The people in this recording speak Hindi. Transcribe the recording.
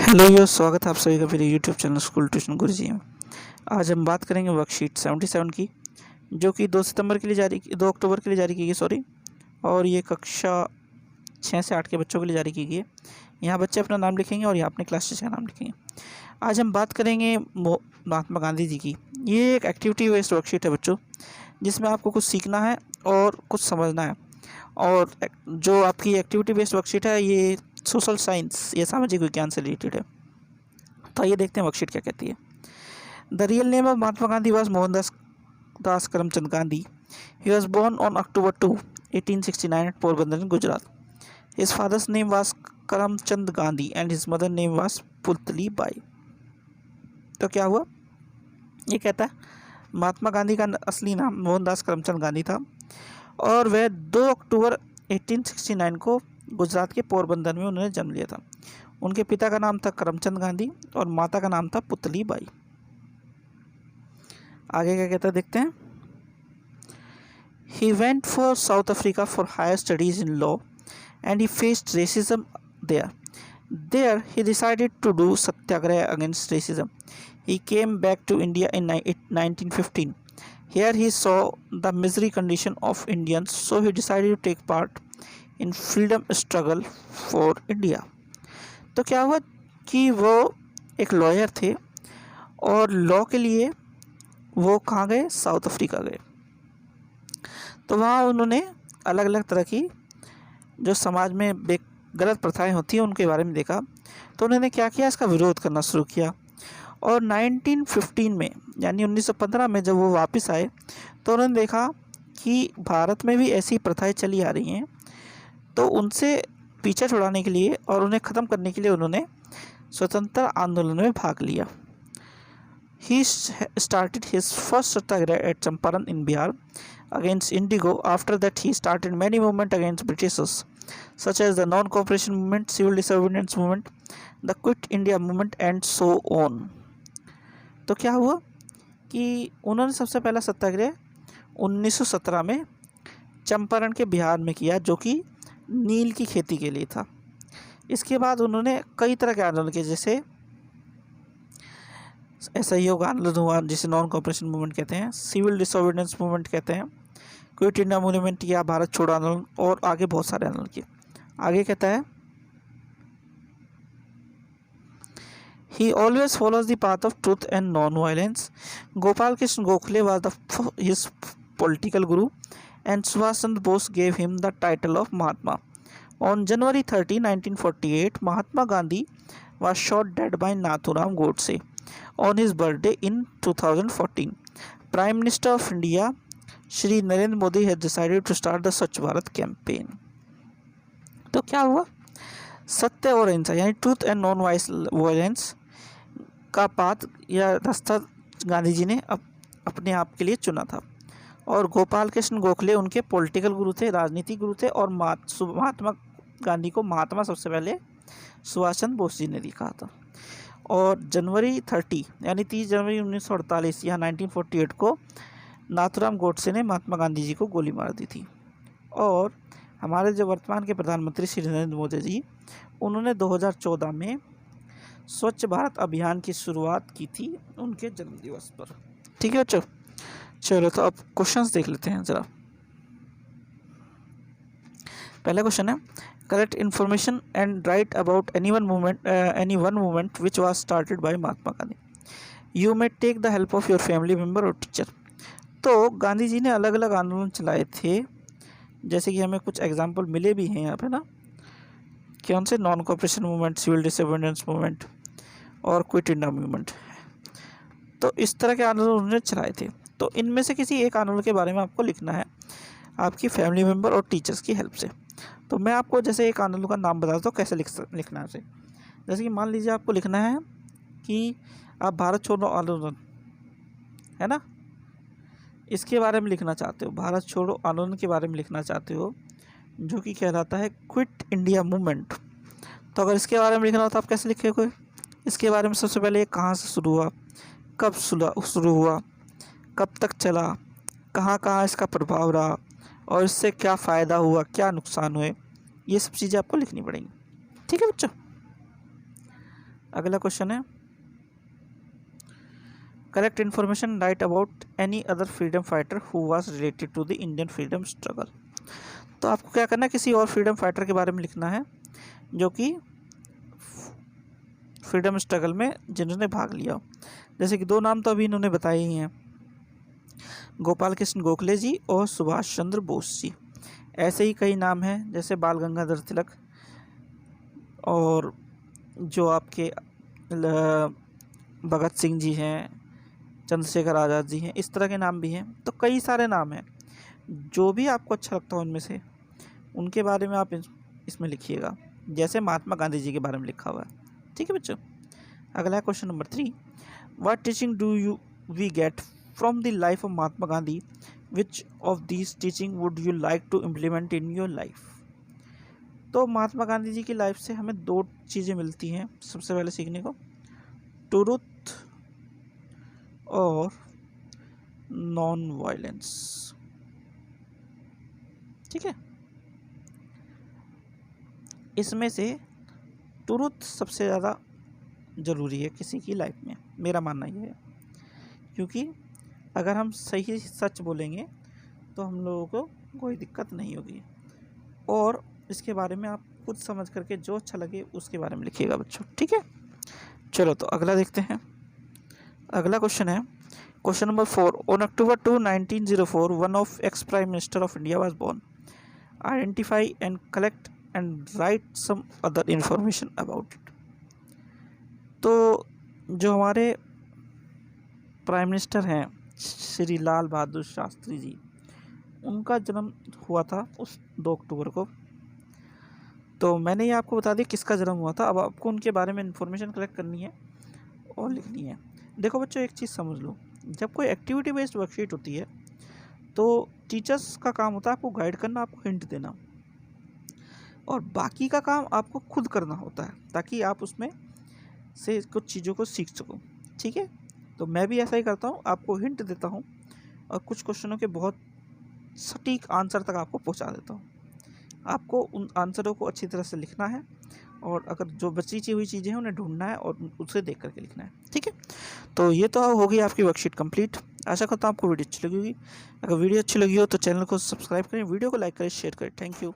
हेलो यो स्वागत है आप सभी का मेरे यूट्यूब चैनल स्कूल ट्यूशन गुरुजी में। आज हम बात करेंगे वर्कशीट 77 की, जो कि 2 अक्टूबर के लिए जारी की गई और ये कक्षा 6 से 8 के बच्चों के लिए जारी की गई है। यहाँ बच्चे अपना नाम लिखेंगे और यहाँ अपने क्लास टीचर का नाम लिखेंगे। आज हम बात करेंगे महात्मा गांधी जी की। ये एक एक्टिविटी बेस्ड वर्कशीट है बच्चों, जिसमें आपको कुछ सीखना है और कुछ समझना है। और जो आपकी एक्टिविटी बेस्ड वर्कशीट है ये सोशल साइंस या सामाजिक विज्ञान से रिलेटेड है। तो ये देखते हैं वर्कशीट क्या कहती है। The real name of Mahatma Gandhi was Mohandas Karamchand Gandhi. He was born on October 2, 1869 at Porbandar in Gujarat. His father's name was Karamchand Gandhi and his mother name was Putli Bai. तो क्या हुआ, ये कहता है महात्मा गांधी का असली नाम मोहनदास करमचंद गांधी था और वह 2 अक्टूबर 1869 को गुजरात के पोरबंदर में उन्होंने जन्म लिया था। उनके पिता का नाम था करमचंद गांधी और माता का नाम था पुतली बाई। आगे क्या कहता है देखते हैं। He went for South Africa for higher studies in law and he faced racism there. There he decided to do satyagraha against racism. He came back to India in 1915. Here he saw the misery condition of Indians, so he decided to take part in freedom struggle for India. तो क्या हुआ कि वो एक लॉयर थे और लॉ के लिए वो कहाँ गए, साउथ अफ्रीका गए। तो वहाँ उन्होंने अलग अलग तरह की जो समाज में गलत प्रथाएं होती हैं उनके बारे में देखा। तो उन्होंने क्या किया, इसका विरोध करना शुरू किया। और 1915 में यानी 1915 में जब वो वापस आए तो उन्होंने देखा कि भारत में भी ऐसी प्रथाएं चली आ रही हैं। तो उनसे पीछे छुड़ाने के लिए और उन्हें ख़त्म करने के लिए उन्होंने स्वतंत्रता आंदोलन में भाग लिया। He started his first satyagraha at Champaran in Bihar against indigo. After that, he started many movements against Britishers, such as the non-cooperation movement, civil disobedience movement, the Quit India movement, and so on. तो क्या हुआ कि उन्होंने सबसे पहला सत्याग्रह 1917 में चंपारण के बिहार में किया, जो कि नील की खेती के लिए था। इसके बाद उन्होंने कई तरह के आंदोलन किए, जैसे असहयोग आंदोलन हुआ जिसे नॉन कॉपरेशन मूवमेंट कहते हैं, सिविल डिसोबीडियंस मूवमेंट कहते हैं, क्विट इंडिया मूवमेंट या भारत छोड़ो आंदोलन, और आगे बहुत सारे आंदोलन किए। आगे कहता है he always follows the path of truth and non violence. Gopal Krishna Gokhale was his political guru and Subhash Chandra Bose gave him the title of Mahatma. On January 30, 1948, Mahatma Gandhi was shot dead by Nathuram Godse on his birthday in 2014. Prime Minister of India, Shri Narendra Modi, has decided to start the Swachh Bharat campaign. तो क्या हुआ, सत्य और अहिंसा यानी ट्रूथ एंड नॉन वायलेंस का पाथ या रास्ता गांधी जी ने अपने आप के लिए चुना था। और गोपाल कृष्ण गोखले उनके पॉलिटिकल गुरु थे, राजनीतिक गुरु थे। और महात्मा गांधी को महात्मा सबसे पहले सुभाष चंद्र बोस जी ने लिखा था। और जनवरी 30 यानी 30 जनवरी 1948 या 1948 को नाथुराम गोडसे ने महात्मा गांधी जी को गोली मार दी थी। और हमारे जो वर्तमान के प्रधानमंत्री श्री नरेंद्र मोदी जी, उन्होंने 2014 में स्वच्छ भारत अभियान की शुरुआत की थी उनके जन्मदिवस पर। ठीक है बच्चों, चलो तो अब क्वेश्चंस देख लेते हैं ज़रा। पहला क्वेश्चन है, correct information and write about any one movement which was started by Mahatma Gandhi. You may take the help of your family member और टीचर। तो गांधी जी ने अलग अलग आंदोलन चलाए थे, जैसे कि हमें कुछ एग्जाम्पल मिले भी हैं यहाँ पे ना, कौन से, non cooperation movement, civil disobedience movement और क्विट इंडिया मूवमेंट। तो इस तरह के आंदोलन उन्होंने चलाए थे। तो इनमें से किसी एक आंदोलन के बारे में आपको लिखना है आपकी फैमिली मेम्बर और टीचर्स की हेल्प से। तो मैं आपको जैसे एक आंदोलन का नाम बताता हूँ कैसे लिखना है उसे। जैसे कि मान लीजिए आपको लिखना है कि आप भारत छोड़ो आंदोलन है ना, इसके बारे में लिखना चाहते हो, भारत छोड़ो आंदोलन के बारे में लिखना चाहते हो, जो कि कहलाता है क्विट इंडिया मूवमेंट। तो अगर इसके बारे में लिखना हो तो आप कैसे लिखेंगे, इसके बारे में सबसे पहले कहाँ से शुरू हुआ, कब शुरू हुआ, कब तक चला, कहाँ कहाँ इसका प्रभाव रहा और इससे क्या फ़ायदा हुआ, क्या नुकसान हुए, ये सब चीज़ें आपको लिखनी पड़ेंगी। ठीक है बच्चों। अगला क्वेश्चन है correct information write about any other freedom fighter who was related to the Indian freedom struggle. तो आपको क्या करना है, किसी और फ्रीडम फाइटर के बारे में लिखना है जो कि फ्रीडम स्ट्रगल में जिन्होंने भाग लिया हो। जैसे कि दो नाम तो अभी इन्होंने बताए ही हैं, गोपाल कृष्ण गोखले जी और सुभाष चंद्र बोस जी। ऐसे ही कई नाम हैं जैसे बाल गंगाधर तिलक और जो आपके भगत सिंह जी हैं, चंद्रशेखर आज़ाद जी हैं, इस तरह के नाम भी हैं। तो कई सारे नाम हैं, जो भी आपको अच्छा लगता हो उनमें से उनके बारे में आप इसमें लिखिएगा, जैसे महात्मा गांधी जी के बारे में लिखा हुआ है। ठीक है बच्चों। अगला question number 3, what teaching do you we get from the life of Mahatma Gandhi, which of these teaching would you like to implement in your life. तो महात्मा गांधी जी की लाइफ से हमें 2 चीज़ें मिलती हैं सबसे पहले सीखने को, ट्रूथ और नॉन वायलेंस। ठीक है, इसमें से ट्रूथ सबसे ज़्यादा ज़रूरी है किसी की लाइफ में, मेरा मानना ये है। क्योंकि अगर हम सही सच बोलेंगे तो हम लोगों को कोई दिक्कत नहीं होगी। और इसके बारे में आप खुद समझ करके जो अच्छा लगे उसके बारे में लिखिएगा बच्चों। ठीक है, चलो तो अगला देखते हैं। अगला क्वेश्चन है question number 4, on October 2, 1904 one of ex prime minister of India was born, identify and collect and write some other information about it. तो जो हमारे प्राइम मिनिस्टर हैं श्री लाल बहादुर शास्त्री जी, उनका जन्म हुआ था उस 2 अक्टूबर को। तो मैंने ये आपको बता दिया किसका जन्म हुआ था। अब आपको उनके बारे में इंफॉर्मेशन कलेक्ट करनी है और लिखनी है। देखो बच्चों, एक चीज़ समझ लो, जब कोई एक्टिविटी बेस्ड वर्कशीट होती है तो टीचर्स का काम होता है आपको गाइड करना, आपको हिंट देना, और बाकी का काम आपको खुद करना होता है ताकि आप उसमें से कुछ चीज़ों को सीख सको। ठीक है, तो मैं भी ऐसा ही करता हूँ, आपको हिंट देता हूँ और कुछ क्वेश्चनों के बहुत सटीक आंसर तक आपको पहुँचा देता हूँ। आपको उन आंसरों को अच्छी तरह से लिखना है और अगर जो बची हुई चीज़ें हैं उन्हें ढूंढना है और उसे देख करके लिखना है। ठीक है, तो ये तो होगी आपकी वर्कशीट कंप्लीट। आशा करता हूँ आपको वीडियो अच्छी लगी होगी। अगर वीडियो अच्छी लगी हो तो चैनल को सब्सक्राइब करें, वीडियो को लाइक करें, शेयर करें। Thank you.